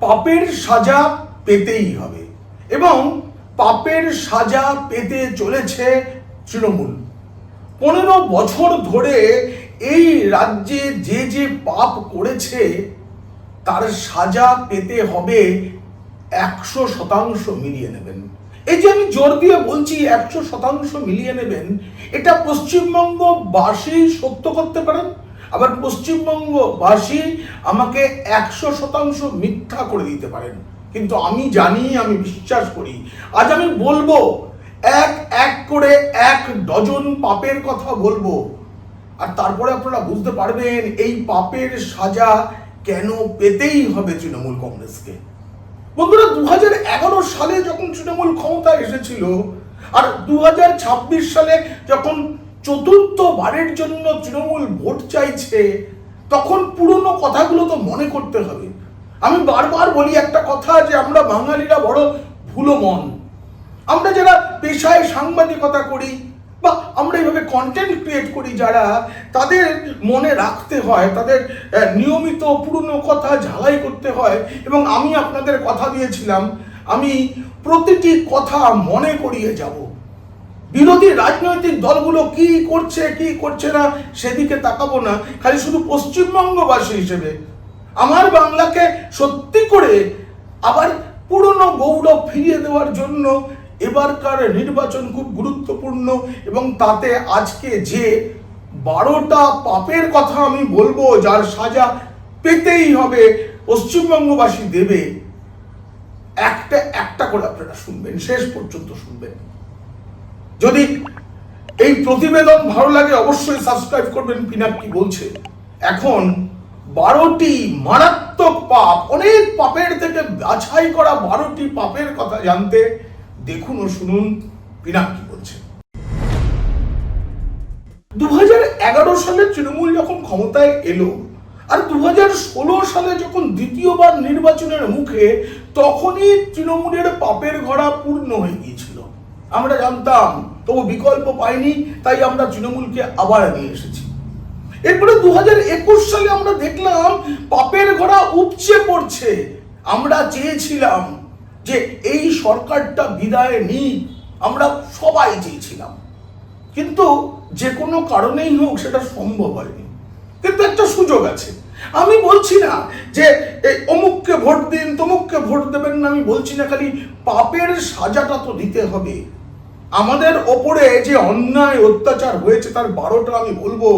পাপের সাজা পেতেই হবে এবং পাপের সাজা পেতে চলেছে তৃণমূল। 15 বছর ধরে এই রাজ্যে যে যে পাপ করেছে তার সাজা পেতে হবে 100% মিলিয়ে নেবেন। এই যে আমি জোর দিয়ে বলছি 100% মিলিয়ে নেবেন, এটা পশ্চিমবঙ্গবাসী সত্য করতে পারেন, আবার পশ্চিমবঙ্গবাসী আমাকে 100% মিথ্যা করে দিতে পারেন। কিন্তু আমি জানি, আমি বিশ্বাস করি, আজ আমি বলবো এক এক করে 1 ডজন পাপের কথা বলবো, আর তারপরে আপনারা বুঝতে পারবেন এই পাপের সাজা কেন পেতেই হবে তৃণমূল কংগ্রেসকে। বন্ধুরা, 2011 সালে যখন তৃণমূল ক্ষমতায় এসেছিল আর 2026 সালে যখন চতুর্থবারের জন্য তৃণমূল ভোট চাইছে, তখন পুরনো কথাগুলো তো মনে করতে হবে। আমি বারবার বলি একটা কথা, যে আমরা বাঙালিরা বড় ভুলো মন। আমরা যারা পেশায় সাংবাদিকতা করি বা আমরা এইভাবে কন্টেন্ট ক্রিয়েট করি, যারা, তাদের মনে রাখতে হয়, তাদের নিয়মিত পুরনো কথা ঝালাই করতে হয়। এবং আমি আপনাদের কথা দিয়েছিলাম, আমি প্রতিটি কথা মনে করিয়ে যাব। বিরোধী রাজনৈতিক দলগুলো কি করছে কি করছে না সেদিকে তাকাবো না, খালি শুধু পশ্চিমবঙ্গবাসী হিসেবে আমার বাংলাকে সত্যি করে আবার পুরনো গৌরব ফিরিয়ে দেওয়ার জন্য এবারকার নির্বাচন খুব গুরুত্বপূর্ণ। এবং তাতে আজকে যে 12টা পাপের কথা আমি বলবো, যার সাজা পেতেই হবে, পশ্চিমবঙ্গবাসী দেবে, একটা একটা করে আপনারা শুনবেন, শেষ পর্যন্ত শুনবেন। যদি এই প্রতিবেদন ভালো লাগে অবশ্যই সাবস্ক্রাইব করবেন। পিনাক কি বলছে, এখন 12টি মারাত্মক পাপ, অনেক পাপের থেকে বাছাই করা 12টি পাপের কথা জানতে দেখুন ও শুনুন পিনাক কি বলছে। 2011 সালে তৃণমূল যখন ক্ষমতায় এলো আর 2016 সালে যখন দ্বিতীয়বার নির্বাচনের মুখে, তখনই তৃণমূলের পাপের ঘোড়া পূর্ণ হয়ে গিয়েছিল। আমরা জানতাম, তবু বিকল্প পাইনি, তাই আমরা তৃণমূলকে আবার নিয়ে এসেছি। এরপরে 2021 সালে আমরা দেখলাম পাপের ঘোড়া উপচে পড়ছে। আমরা চেয়েছিলাম যে এই সরকারটা বিদায় নিক, আমরা সবাই চেয়েছিলাম, কিন্তু যে কোনো কারণেই হোক সেটা সম্ভব হয়নি। কিন্তু একটা সুযোগ আছে। আমি বলছি না যে অমুককে ভোট দিন, তমুককে ভোট দেবেন না, আমি বলছি না, খালি পাপের সাজাটা তো দিতে হবে। আমাদের ওপরে যে অন্যায় অত্যাচার হয়েছে তার 12টা আমি বলবো,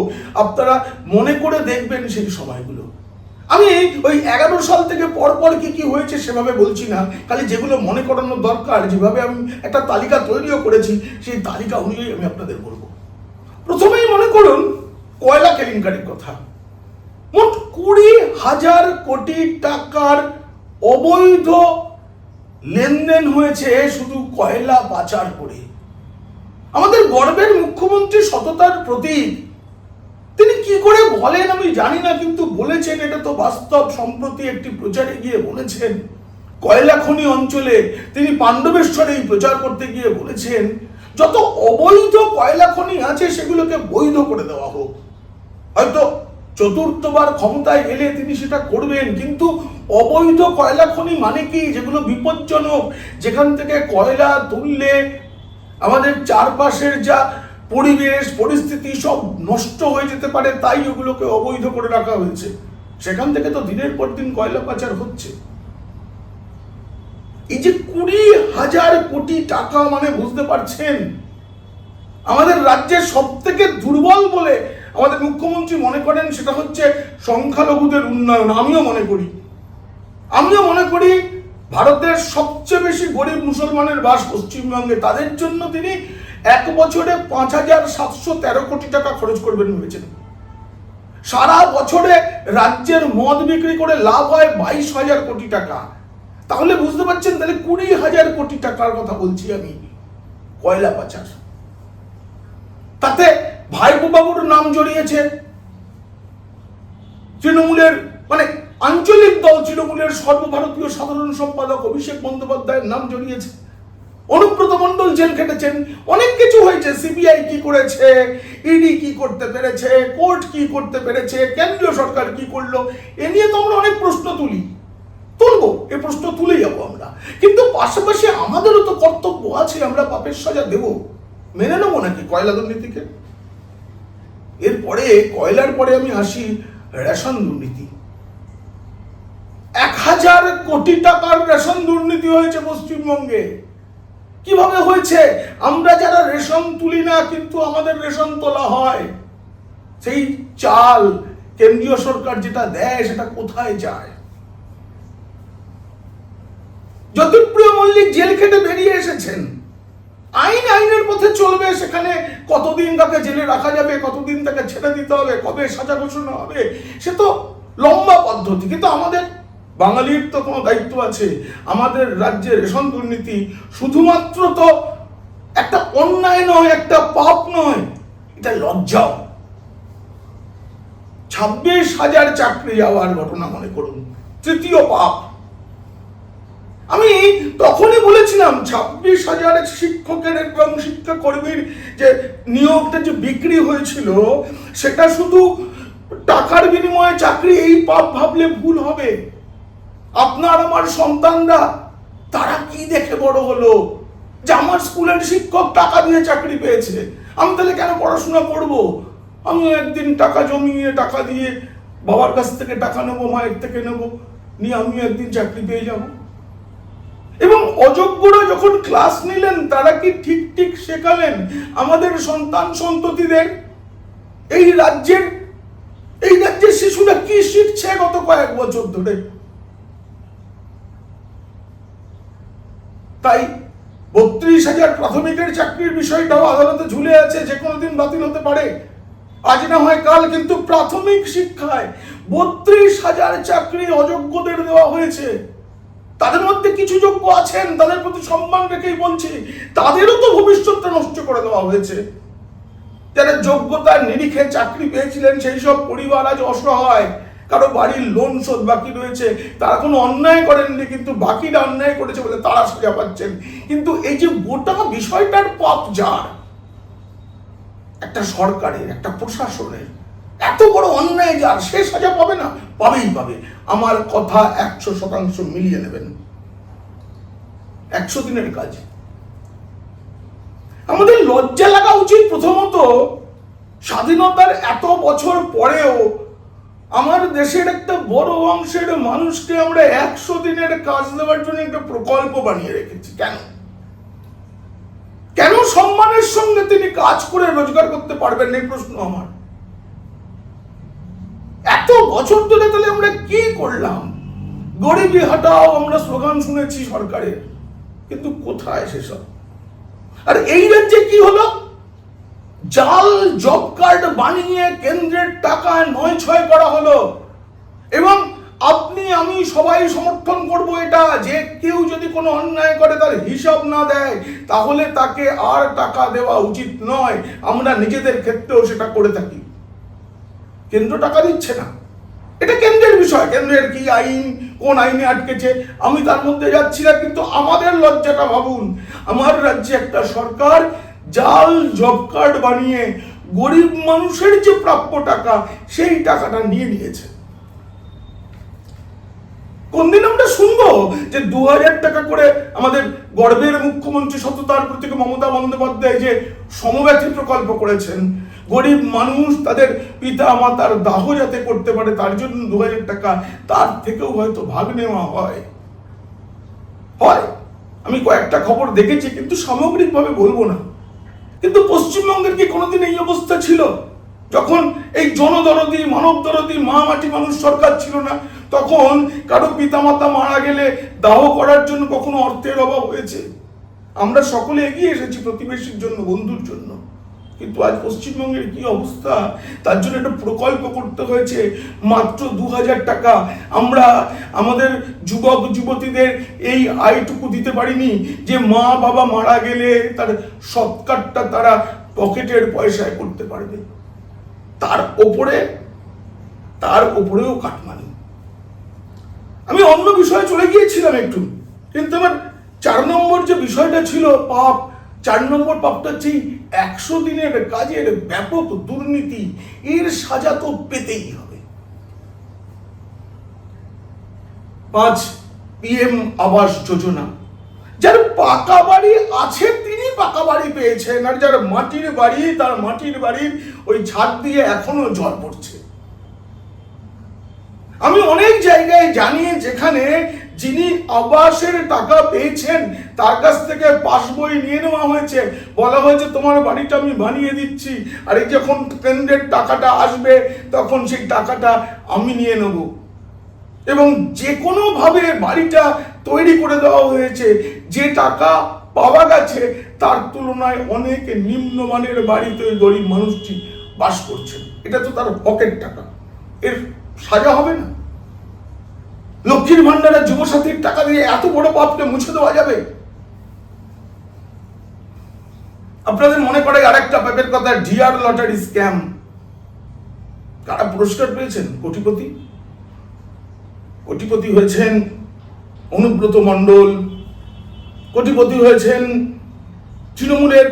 আপনারা মনে করে দেখবেন সেই সময়গুলো। আমি ওই 11 সাল থেকে পরপর কি কি হয়েছে সেভাবে বলছি না, খালি যেগুলো মনে করানোর দরকার, যেভাবে আমি একটা তালিকা তৈরিও করেছি, সেই তালিকা অনুযায়ী আমি আপনাদের বলবো। প্রথমেই মনে করুন কয়লা কেলেঙ্কারির কথা। মোট 20,000 কোটি টাকার অবৈধ লেনদেন হয়েছে শুধু কয়লা পাচার করে। আমাদের গর্বের মুখ্যমন্ত্রী সততার প্রতীক, তিনি কি করে বলেন আমি জানি না, কিন্তু বলেছেন, এটা তো বাস্তব। সম্প্রতি একটি প্রচারে গিয়ে বলেছেন, কয়লা খনি অঞ্চলে তিনি পাণ্ডবেশ্বরেই প্রচার করতে গিয়ে বলেছেন, যত অবৈধ কয়লা খনি আছে সেগুলোকে বৈধ করে দেওয়া হোক। হয়তো চতুর্থবার ক্ষমতায় এলে তিনি সেটা করবেন, কিন্তু অবৈধ কয়লা খনি মানে কি? যেগুলো বিপজ্জনক, যেখান থেকে কয়লা তুললে আমাদের চারপাশের যা পরিবেশ পরিস্থিতি সব নষ্ট হয়ে যেতে পারে, তাই ওগুলোকে অবৈধ করে রাখা হয়েছে। সেখান থেকে তো দিনের পর দিন কয়লা পাচার হচ্ছে। এই যে 20,000 কোটি টাকা, মানে বুঝতে পারছেন, আমাদের রাজ্যের সব থেকে দুর্বল বলে আমাদের মুখ্যমন্ত্রী মনে করেন সেটা হচ্ছে সংখ্যালঘুদের উন্নয়ন। আমিও মনে করি ভারতের সবচেয়ে বেশি গরিব মুসলমানের বাস পশ্চিমবঙ্গে, তাদের জন্য তিনি 1 বছরে 5,713 কোটি টাকা খরচ করবেন ভেবেছেন। সারা বছরে রাজ্যের মদ বিক্রি করে লাভ হয় 22,000 কোটি টাকা। তাহলে বুঝতে পারছেন, তাহলে 20,000 কোটি টাকার কথা বলছি আমি, কয়লা পাচার। তাতে ভাইপো বাবুর নাম জড়িয়েছে, তৃণমূলের মানে আঞ্চলিক দল তৃণমূলের সর্বভারতীয় সাধারণ সম্পাদক অভিষেক বন্দ্যোপাধ্যায়ের নাম জড়িয়েছে। অনুব্রত মণ্ডল জেল খেটেছেন, অনেক কিছু হয়েছে। সিবিআই কি করেছে, ইডি কি করতে পেরেছে, কোর্ট কি করতে পেরেছে, কেন্দ্রীয় সরকার কি করলো, এ নিয়ে তো আমরা অনেক প্রশ্ন তুলবো, এ প্রশ্ন তুলে যাবো আমরা। কিন্তু পাশাপাশি আমাদেরও তো কর্তব্য আছে, আমরা পাপের সাজা দেব, মেনে নেবো নাকি কয়লা দুর্নীতিকে? এরপরে কয়লার পরে আমি আসি রেশন দুর্নীতি। 1000 কোটি টাকার রেশন দুর্নীতি হয়েছে পশ্চিমবঙ্গে। কিভাবে হয়েছে? আমরা যারা রেশন তুলি না, কিন্তু আমাদের রেশন তোলা হয়। সেই চাল কেন্দ্রীয় সরকার যেটা দেয় সেটা কোথায় যায়? জ্যোতিপ্রিয় মল্লিক জেল খেটে বেরিয়ে এসেছেন, আইনের পথে চলবে। সেখানে কতদিন তাকে জেলে রাখা যাবে, কতদিন তাকে ছেড়ে দিতে হবে, কবে সাজা ঘোষণা হবে, সে তো লম্বা পদ্ধতি। কিন্তু আমাদের বাঙালির তো কোনো দায়িত্ব আছে। আমাদের রাজ্যে রেশন দুর্নীতি শুধুমাত্র তো একটা অন্যায় নয়, একটা পাপ নয়, এটা লজ্জাও। 26,000 চাকরি যাওয়ার ঘটনা মনে করুন, তৃতীয় পাপ। আমি তখনই বলেছিলাম 26,000 শিক্ষকের এবং শিক্ষাকর্মীর যে নিয়োগটা যে বিক্রি হয়েছিল, সেটা শুধু টাকার বিনিময়ে চাকরি, এই পাপ ভাবলে ভুল হবে। আপনার আমার সন্তানরা তারা কি দেখে বড় হলো যে আমার স্কুলের শিক্ষক টাকা দিয়ে চাকরি পেয়েছে, আমি তাহলে কেন পড়াশোনা করব? আমি একদিন টাকা জমিয়ে, টাকা দিয়ে বাবার কাছ থেকে টাকা নেবো, মায়ের থেকে নেবো, নিয়ে আমি একদিন চাকরি পেয়ে যাব। এবং অযোগ্যরা যখন ক্লাস নিলেন, তারা কি ঠিক শেখালেন আমাদের সন্তান সন্ততিদের? এই রাজ্যের শিশুরা কি শিখছে গত কয়েক বছর ধরে? তাই 32,000 প্রাথমিকের চাকরির বিষয়টাও আদালতে ঝুলে আছে, যে কোনো দিন বাতিল হতে পারে, আজ না হয় কাল। কিন্তু প্রাথমিক শিক্ষায় 32,000 চাকরি অযোগ্যদের দেওয়া হয়েছে। তাদের মধ্যে কিছু যোগ্য আছেন, তাদের প্রতি সম্মান রেখেই বলছি, তাদেরও তো ভবিষ্যৎটা নষ্ট করে দেওয়া হয়েছে। যারা যোগ্যতার নিরিখে চাকরি পেয়েছিলেন, সেই সব পরিবার আজ অসহায়, কারো বাড়ির লোন শোধ বাকি রয়েছে, তারা কোনো অন্যায় করেননি, কিন্তু বাকিরা অন্যায় করেছে বলে তারা সাজা পাচ্ছেন। কিন্তু এই যে গোটা বিষয়টার পাপ যার, একটা সরকারের, একটা প্রশাসনের, এত বড় অন্যায় যার, সে সাজা পাবে না? পাবেই পাবে। আমার কথা 100% মিলিয়ে নেবেন। 100 দিনের কাজ। আমাদের লজ্জা লাগা উচিত। প্রথমত, স্বাধীনতার এত বছর পরেও আমার দেশের একটা বড় অংশের মানুষকে আমরা 100 দিনের কাজ দেওয়ার জন্য একটা প্রকল্প বানিয়ে রেখেছি। কেন সম্মানের সঙ্গে তিনি কাজ করে রোজগার করতে পারবেন না? এই প্রশ্ন আমার। এত বছর ধরে তাহলে আমরা কি করলাম? গরিবি হটাও আমরা স্লোগান শুনেছি সরকারের, কিন্তু কোথায় সেসব? আর এই রাজ্যে কি হলো? জাল জব কার্ড বানিয়ে কেন্দ্রের টাকা 9-6 করা হলো। এবং আপনি আমি সবাই সমর্থন করব এটা, যে কেউ যদি কোনো অন্যায় করে, তার হিসাব না দেয়, তাহলে তাকে আর টাকা দেওয়া উচিত নয়। আমরা নিজেদের ক্ষেত্রেও সেটা করে থাকি। কেন্দ্র টাকা দিচ্ছে না, এটা কেন্দ্রের বিষয়। কেন্দ্রের কি আইন, কোন আইনে আটকেছে, আমি তার মধ্যে যাচ্ছি না। কিন্তু আমাদের লজ্জাটা ভাবুন, আমার রাজ্যে একটা সরকার জাল জব কার্ড বানিয়ে গরিব মানুষের যে প্রাপ্য টাকা, সেই টাকাটা নিয়ে নিয়েছে। কোনদিন আমরা শুনবো যে 2,000 টাকা করে আমাদের গর্বের মুখ্যমন্ত্রী সততার প্রতীক মমতা বন্দ্যোপাধ্যায় যে সমব্যথী প্রকল্প করেছেন, গরিব মানুষ তাদের পিতা মাতার দাহ যাতে করতে পারে তার জন্য 2,000 টাকা, তার থেকেও হয়তো ভাগ নেওয়া হয়। আমি কয়েকটা খবর দেখেছি, কিন্তু সামগ্রিকভাবে বলবো না। কিন্তু পশ্চিমবঙ্গের কি কোনোদিন এই অবস্থা ছিল? যখন এই জনদরদি, মানব দরদি, মা মাটি মানুষ সরকার ছিল না, তখন কারো পিতামাতা মারা গেলে দাহ করার জন্য কখনো অর্থের অভাব হয়েছে? আমরা সকলে এগিয়ে এসেছি প্রতিবেশীর জন্য, বন্ধুর জন্য। কিন্তু আজ পশ্চিমবঙ্গের কি অবস্থা? তার জন্য একটা প্রকল্প করতে হয়েছে, মাত্র 2,000 টাকা। আমরা আমাদের যুবক যুবতীদের এই আয়টুকু দিতে পারিনি যে মা বাবা মারা গেলে তার সৎকারটা তারা পকেটের পয়সায় করতে পারবে। তার উপরেও কাটমানি। আমি অন্য বিষয়ে চলে গিয়েছিলাম একটু, কিন্তু আমার 4 নম্বর যে বিষয়টা ছিল পাপ, 4 নম্বর পাপটা হচ্ছে 100 দিনের কাজের ব্যাপক দুর্নীতি। এর সাজা তো পেতেই হবে। 5 PM আবাস যোজনা, যার পাকা বাড়ি আছে তিনি পাকা বাড়ি পেয়েছেন, আর যার মাটির বাড়ি তার মাটির বাড়ির ওই ছাদ দিয়ে এখনো জল পড়ছে। আমি অনেক জায়গায় জানি যেখানে যিনি আবাসের টাকা পেয়েছেন তার কাছ থেকে পাসবই নিয়ে নেওয়া হয়েছে, বলা হয়েছে তোমার বাড়িটা আমি বানিয়ে দিচ্ছি, আর এই যখন কেন্দ্রের টাকাটা আসবে তখন সেই টাকাটা আমি নিয়ে নেব। এবং যে কোনো ভাবে বাড়িটা তৈরি করে দেওয়া হয়েছে, যে টাকা পাওয়া গেছে তার তুলনায় অনেক নিম্নমানের বাড়িতে গরিব মানুষটি বাস করছেন। এটা তো তার পকেট টাকা, এর সাজা হবে না? লক্ষ্মীর ভান্ডারে যুবসাথীর টাকা দিয়ে এত বড় পাপকে মুছে দেওয়া যাবে? আপনাদের মনে পড়ে আরেকটা পাপের কথা, ডিআর লটারি স্ক্যাম। কারা পুরস্কার পেয়েছেন? কোটিপতি। কোটিপতি হয়েছেন অনুব্রত মণ্ডল, কোটিপতি হয়েছেন তৃণমূলের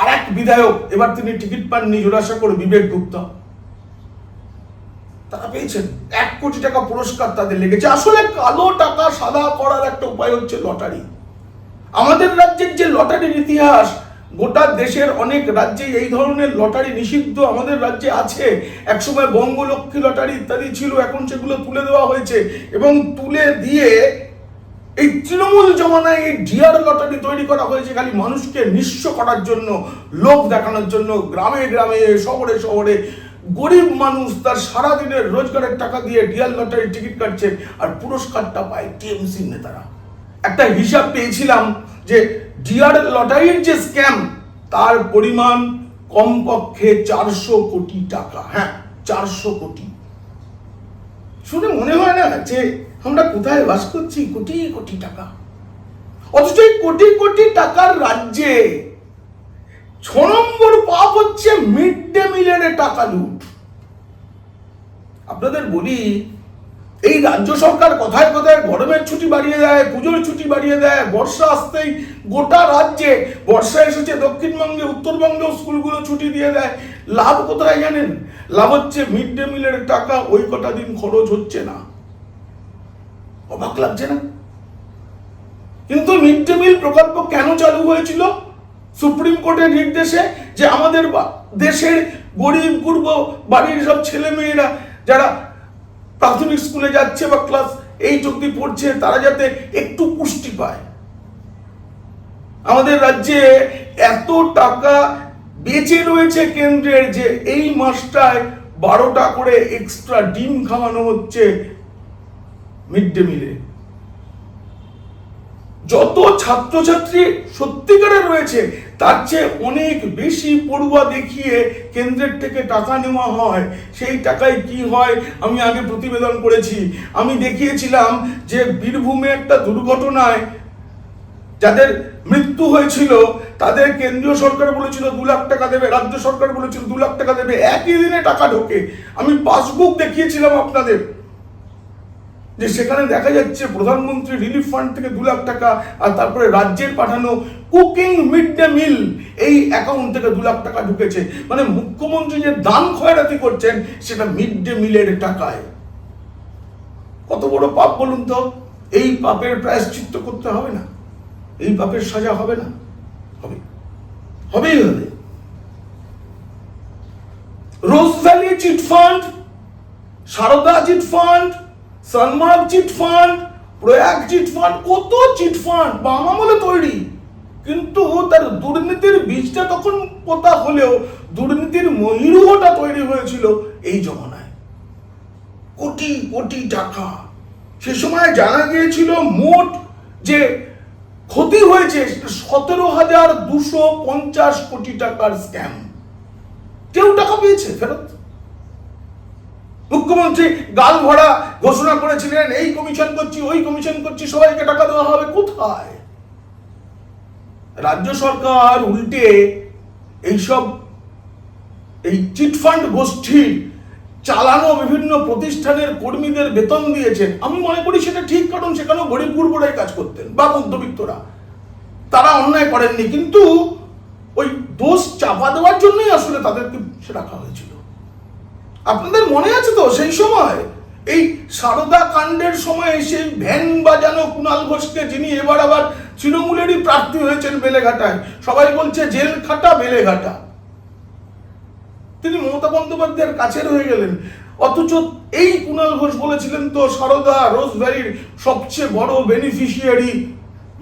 আর এক বিধায়ক, এবার তিনি টিকিট পাননি জোড়াসাঁকোর বিবেক গুপ্তা। তারা পেয়েছেন 1 কোটি টাকা পুরস্কার তাদের লেগেছে। আসলে কালো টাকা সাদা করার একটা উপায় হচ্ছে লটারি। আমাদের রাজ্যের যে লটারির ইতিহাস, গোটা দেশের অনেক রাজ্যে এই ধরনের লটারি নিষিদ্ধ আমাদের রাজ্যে আছে। একসময় বঙ্গলক্ষ্মী লটারি ইত্যাদি ছিল, এখন সেগুলো তুলে দেওয়া হয়েছে। এবং তুলে দিয়ে এই তৃণমূল জমানায় এই ডিআর লটারি তৈরি করা হয়েছে খালি মানুষকে নিঃস্ব করার জন্য, লোভ দেখানোর জন্য। গ্রামে গ্রামে শহরে শহরে গরিব মানুষ তার সারাদিনের রোজগারের টাকা দিয়ে ডিআর লটারি টিকিট কাটছে, আর পুরস্কারটা পায় টিএমসি নেতারা। একটা হিসাব পেয়েছিলাম যে ডিআর লটারির যে স্ক্যাম তার পরিমাণ কমপক্ষে 400 কোটি টাকা। হ্যাঁ, 400 কোটি। শুনে মনে হয় না যে আমরা কোথায় বাস করছি? কোটি কোটি টাকা। অথচ এই কোটি কোটি টাকার রাজ্যে 6 নম্বর পাপ হচ্ছে মিড ডে মিলের টাকা লুট। আপনাদের বলি, এই রাজ্য সরকার কথায় কথায় গরমের ছুটি বাড়িয়ে দেয়, পুজোর ছুটি বাড়িয়ে দেয়, বর্ষা আসতেই গোটা রাজ্যে, বর্ষা এসেছে দক্ষিণবঙ্গে, উত্তরবঙ্গেও স্কুলগুলো ছুটি দিয়ে দেয়। লাভ কোথায় জানেন? লাভ হচ্ছে মিড ডে মিলের টাকা ওই কটা দিন খরচ হচ্ছে না। অবাক লাগছে না? কিন্তু মিড ডে মিল প্রকল্প কেন চালু হয়েছিল? সুপ্রিম কোর্টের নির্দেশে, যে আমাদের দেশের গরিব গুরব বাড়ির সব ছেলে মেয়েরা যারা প্রাথমিক স্কুলে যাচ্ছে বা ক্লাস 8 অবধি পড়ছে তারা যাতে একটু পুষ্টি পায়। আমাদের রাজ্যে এত টাকা বেঁচে রয়েছে কেন্দ্রের যে এই মাসটায় 12টা করে এক্সট্রা ডিম খাওয়ানো হচ্ছে মিড ডে মিলে। যত ছাত্রছাত্রী সত্যিকারের রয়েছে তার চেয়ে অনেক বেশি পড়ুয়া দেখিয়ে কেন্দ্রের থেকে টাকা নেওয়া হয়। সেই টাকায় কি হয় আমি আগে প্রতিবেদন করেছি। আমি দেখিয়েছিলাম যে বীরভূমে একটা দুর্ঘটনায় যাদের মৃত্যু হয়েছিল তাদের কেন্দ্রীয় সরকার বলেছিল 2 লাখ টাকা দেবে, রাজ্য সরকার বলেছিল 2 লাখ টাকা দেবে, একই দিনে টাকা ঢোকে। আমি পাসবুক দেখিয়েছিলাম আপনাদের, যে সেখানে দেখা যাচ্ছে প্রধানমন্ত্রী রিলিফ ফান্ড থেকে 2 লাখ টাকা, আর তারপরে রাজ্যের পাঠানো কুকিং মিড ডে মিল এই অ্যাকাউন্ট থেকে 2 লাখ টাকা ঢুকেছে। মানে মুখ্যমন্ত্রী যে দান খয়রাতি করছেন সেটা মিড ডে মিলের টাকায়। কত বড় পাপ বলুন তো? এই পাপের প্রায়শ্চিত্ত করতে হবে না? এই পাপের সাজা হবে না? হবে, হবেই হবে। Rose valley chit fund, Saradha chit fund, Sanmarg chit fund, Prayag chit fund, কত চিট ফান্ড বাম আমলে তৈরি, কিন্তু তার দুর্নীতির বীজটা তখন পোতা হলেও দুর্নীতির মহিরুহটা তৈরি হয়েছিল এই জমানায়। কোটি কোটি টাকা। সে সময় জানা গিয়েছিল মোট যে ক্ষতি হয়েছে 17,250 কোটি টাকার স্ক্যাম। কেউ টাকা পেয়েছে ফেরত? মুখ্যমন্ত্রী গাল ভরা ঘোষণা করেছিলেন এই কমিশন করছি, ওই কমিশন করছি, সবাইকে টাকা দেওয়া হবে। কোথায়? রাজ্য সরকার উল্টে এইসব এই চিটফান্ড গোষ্ঠীর চালানো বিভিন্ন প্রতিষ্ঠানের কর্মীদের বেতন দিয়েছেন। আমি মনে করি সেটা ঠিক, কারণ সেখানেও গরিব গুরবরাই কাজ করতেন বা মধ্যবিত্তরা। তারা অন্যায় করেননি, কিন্তু ওই দোষ চাপা দেওয়ার জন্যই আসলে তাদেরকে রাখা হয়েছিল। আপনাদের মনে আছে তো সেই সময় এই সারদা কাণ্ডের সময় সেই ভ্যান বাজানো কুণাল ঘোষকে, যিনি এবার আবার তৃণমূলেরই প্রার্থী হয়েছেন বেলেঘাটায়, সবাই বলছে জেল খাটা বেলেঘাটা, তিনি মমতা বন্দ্যোপাধ্যায়ের কাছের হয়ে গেলেন। অথচ এই কুণাল ঘোষ বলেছিলেন তো সারদা রোজভ্যালির সবচেয়ে বড় বেনিফিশিয়ারি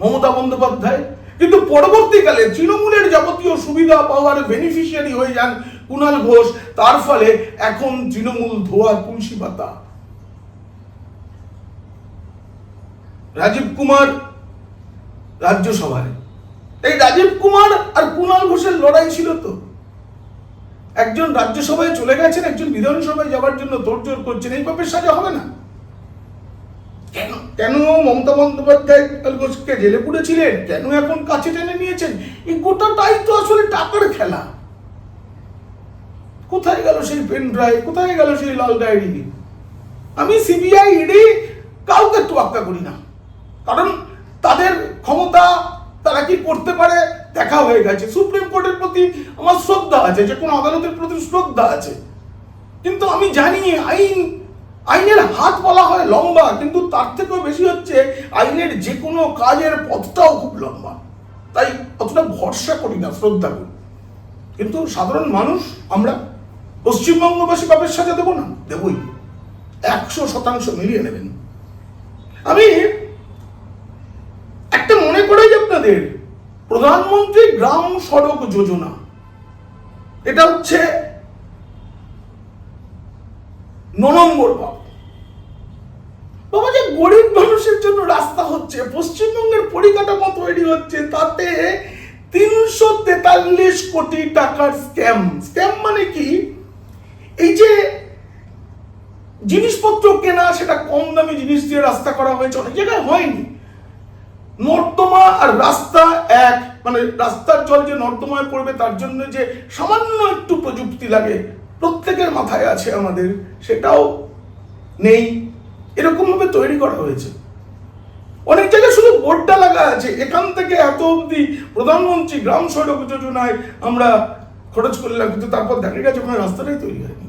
মমতা বন্দ্যোপাধ্যায়, কিন্তু পরবর্তীকালে তৃণমূলের যাবতীয় সুবিধা পাওয়ার বেনিফিশিয়ারি হয়ে যান কুণাল ঘোষ। তার ফলে এখন তৃণমূল ধোয়া তুলসী পাতা। রাজীব কুমার রাজ্যসভায়, এই রাজীব কুমার আর কুণাল ঘোষের লড়াই ছিল তো। একজন রাজ্যসভায় চলে গেছেন, একজন বিধানসভায় যাওয়ার জন্য তোড়জোড় করছেন, এই পাপের সাজা হবে না কেন? কেন মমতা বন্দ্যোপাধ্যায় কুণাল ঘোষকে জেলে পুড়েছিলেন, কেন এখন কাছে টেনে নিয়েছেন? এই গোটাটাই তো আসলে টাকার খেলা। কোথায় গেল সেই পেন ড্রাইভ, কোথায় গেল সেই লাল ডায়েরি? আমি সিবিআই ইডি কাউকে তোয়াক্কা করি না, কারণ তাদের ক্ষমতা, তারা কি করতে পারে দেখা হয়ে গেছে। সুপ্রিম কোর্টের প্রতি আমার শ্রদ্ধা আছে, যে কোনো আদালতের প্রতি শ্রদ্ধা আছে, কিন্তু আমি জানি আইনের হাত বলা হয় লম্বা, কিন্তু তার থেকেও বেশি হচ্ছে আইনের যে কোনো কাজের পথটাও খুব লম্বা। তাই অতটা ভরসা করি না, শ্রদ্ধা করি। কিন্তু সাধারণ মানুষ আমরা, পশ্চিমবঙ্গবাসী পাপের সাজা দেবো না? দেবই, 100% মিলিয়ে নেবেন। আমি একটা মনে করাই আপনাদের, প্রধানমন্ত্রী গ্রাম সড়ক যোজনা, এটা হচ্ছে 9 নম্বর পাপ। বাবা, যে গরিব মানুষের জন্য রাস্তা হচ্ছে, পশ্চিমবঙ্গের পরিকাঠামো তৈরি হচ্ছে, তাতে 343 কোটি টাকার স্ক্যাম। স্ক্যাম মানে কি? এই যে জিনিসপত্র কেনা, সেটা কম দামি জিনিস দিয়ে রাস্তা করা হয়েছে, অনেক জায়গায় হয়নি। নর্দমা আর রাস্তা এক, মানে রাস্তার জল যে নর্দমায় পড়বে তার জন্য যে সামান্য একটু প্রযুক্তি লাগে, প্রত্যেকের মাথায় আছে আমাদের, সেটাও নেই। এরকম ভাবে তৈরি করা হয়েছে। অনেক জায়গায় শুধু বোর্ডটা লাগা আছে, এখান থেকে এত অবধি প্রধানমন্ত্রী গ্রাম সড়ক যোজনায় আমরা খরচ করলাম, কিন্তু তারপর দেখা গেছে কোনো রাস্তাটাই তৈরি হয়নি।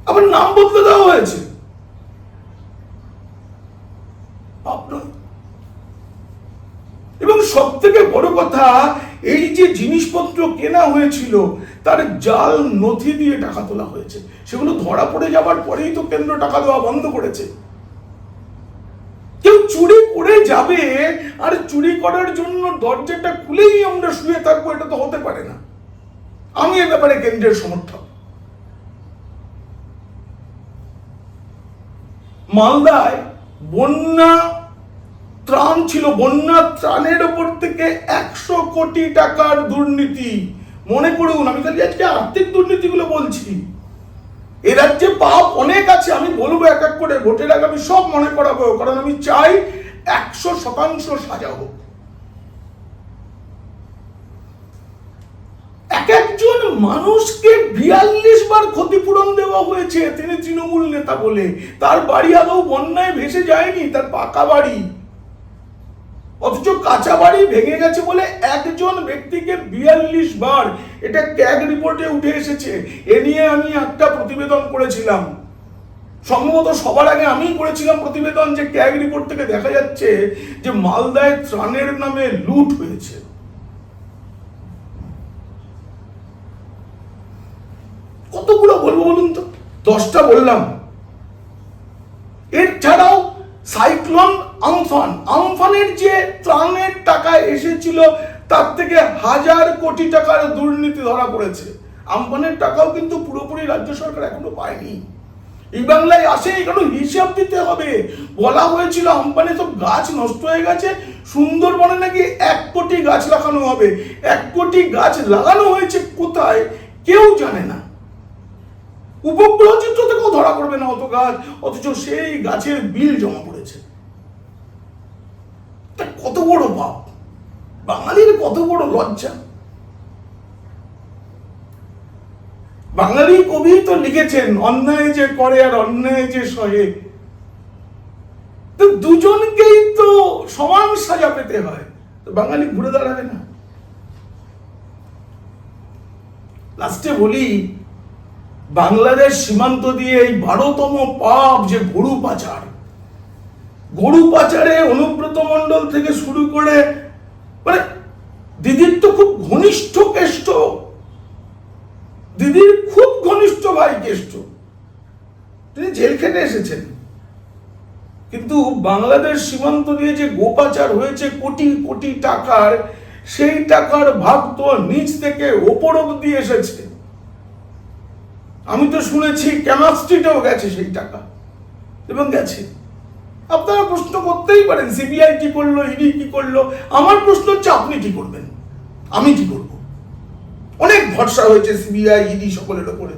আবার নাম বদলে দেওয়া হয়েছে। এবং সব থেকে বড় কথা, এই যে জিনিসপত্র কেনা হয়েছিল তার জাল নথি দিয়ে টাকা তোলা হয়েছে, সেগুলো ধরা পড়ে যাবার পরেই তো কেন্দ্র টাকা দেওয়া বন্ধ করেছে। কেউ চুরি করে যাবে আর চুরি করার জন্য দরজাটা খুলেই আমরা শুয়ে থাকবো, এটা তো হতে পারে না। আমি এ ব্যাপারে কেন্দ্রের সমর্থক। মালদায় বন্যা ত্রাণ ছিল, বন্যা ত্রাণের উপর থেকে 100 কোটি টাকার দুর্নীতি। মনে করুন, আমি খালি আজকে আর্থিক দুর্নীতিগুলো বলছি। এ রাজ্যে পাপ অনেক আছে, আমি বলবো এক এক করে, ভোটের আগে আমি সব মনে করাবো, কারণ আমি চাই 100% সাজা হোক। এক একজন মানুষকে 42 বার ক্ষতিপূরণ দেওয়া হয়েছে, তিনি তৃণমূল নেতা বলে। তার বাড়ি আদৌ বন্যায় ভেসে যায়নি, তার পাকা বাড়ি, অথচ কাঁচা বাড়ি ভেঙে গেছে বলে একজন ব্যক্তিকে 42 বার, এটা ক্যাগ রিপোর্টে উঠে এসেছে। এ নিয়ে আমি একটা প্রতিবেদন করেছিলাম, সম্ভবত সবার আগে আমি করেছিলাম প্রতিবেদন, যে ক্যাগ রিপোর্ট থেকে দেখা যাচ্ছে যে মালদায় ত্রাণের নামে লুট হয়েছে। কতগুলো বলবো বলুন তো? 10টা বললাম। এর ছাড়াও সাইক্লোন আমফান, আমফানের যে ত্রাণের টাকা এসেছিল তার থেকে 1000 কোটি টাকার দুর্নীতি ধরা পড়েছে। আমফানের টাকাও কিন্তু পুরোপুরি রাজ্য সরকার এখনো পায়নি। এই বাংলায় আসে, এখানে হিসাব দিতে হবে। বলা হয়েছিল আমফানে সব গাছ নষ্ট হয়ে গেছে, সুন্দরবনে নাকি 1 কোটি গাছ লাগানো হবে। 1 কোটি গাছ লাগানো হয়েছে কোথায় কেউ জানে না। উপগ্রহ চিত্র থেকেও ধরা পড়বে না অত গাছ, অথচ সেই গাছের বিল জমা পড়েছে। কত বড় পাপ, বাঙালির কত বড় লজ্জা। বাঙালি কবি তো লিখেছেন, অন্যায় যে করে আর অন্যায় যে সহে, তো দুজনকেই তো সমান সাজা পেতে হয়। বাঙালি ঘুরে দাঁড়াবে না। লাস্টে বলি, বাংলাদেশ সীমান্ত দিয়ে এই 12তম পাপ যে গরু পাচার, গরু পাচারে অনুব্রত মণ্ডল থেকে শুরু করে মানে দিদির তো খুব ঘনিষ্ঠ কেষ্ট, দিদির খুব ঘনিষ্ঠ ভাই কেষ্ট, তিনি জেল খেটে এসেছেন। কিন্তু বাংলাদেশ সীমান্ত দিয়ে যে গোপাচার হয়েছে কোটি কোটি টাকার, সেই টাকার ভাগ তো নিচ থেকে ওপর অব্দি এসেছে। আমি তো শুনেছি ক্যামাক স্ট্রিটেও গেছে সেই টাকা, এবং গেছে। আপনারা প্রশ্ন করতেই পারেন সিবিআই কি করলো, ইডি কি করলো। আমার প্রশ্ন হচ্ছে আপনি কি করবেন, আমি কি করব? অনেক ভরসা হয়েছে সিবিআই ইডি সকলের ওপরে।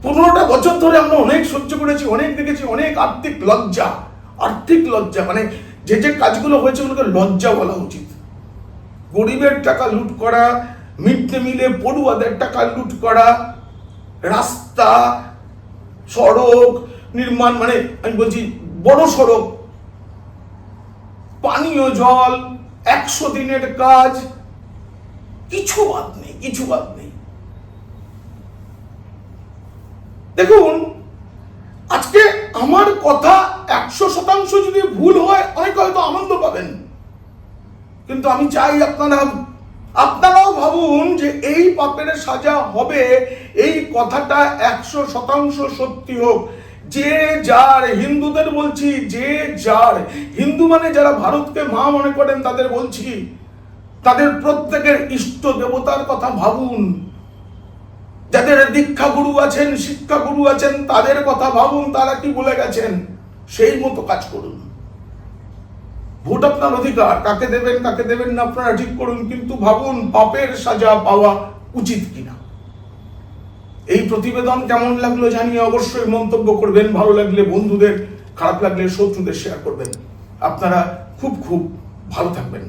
15টা বছর ধরে আমরা অনেক সহ্য করেছি, অনেক দেখেছি, অনেক আর্থিক লজ্জা মানে যে যে কাজগুলো হয়েছে ওগুলোকে লজ্জা বলা উচিত। গরিবের টাকা লুট করা, মিড ডে মিলে পড়ুয়াদের টাকা লুট করা, রাস্তা সড়ক নির্মাণ, মানে আমি বলছি বড় সড়ক, পানীয় জল, 100 দিনের কাজ, কিছু বাদ নেই। দেখুন, আজকে আমার কথা 100% যদি ভুল হয় অনেকে হয়তো আনন্দ পাবেন, কিন্তু আমি চাই আপনারাও ভাবুন যে এই পাপের সাজা হবে, এই কথাটা 100% সত্যি হোক। যে যার, হিন্দুদের বলছি, যে যার, হিন্দু মানে যারা ভারতকে মা মনে করেন তাদের বলছি, তাদের প্রত্যেকের ইষ্ট দেবতার কথা ভাবুন। যাদের দীক্ষা গুরু আছেন, শিক্ষা গুরু আছেন, তাদের কথা ভাবুন, তারা কি বলে গেছেন, সেই মতো কাজ করুন। ভোট আপনার অধিকার, কাকে দেবেন না আপনারা ঠিক করুন, কিন্তু ভাবুন পাপের সাজা পাওয়া উচিত কিনা। এই প্রতিবেদন কেমন লাগলো জানিয়ে অবশ্যই মন্তব্য করবেন। ভালো লাগলে বন্ধুদের, খারাপ লাগলে শত্রুদের শেয়ার করবেন। আপনারা খুব ভালো থাকবেন।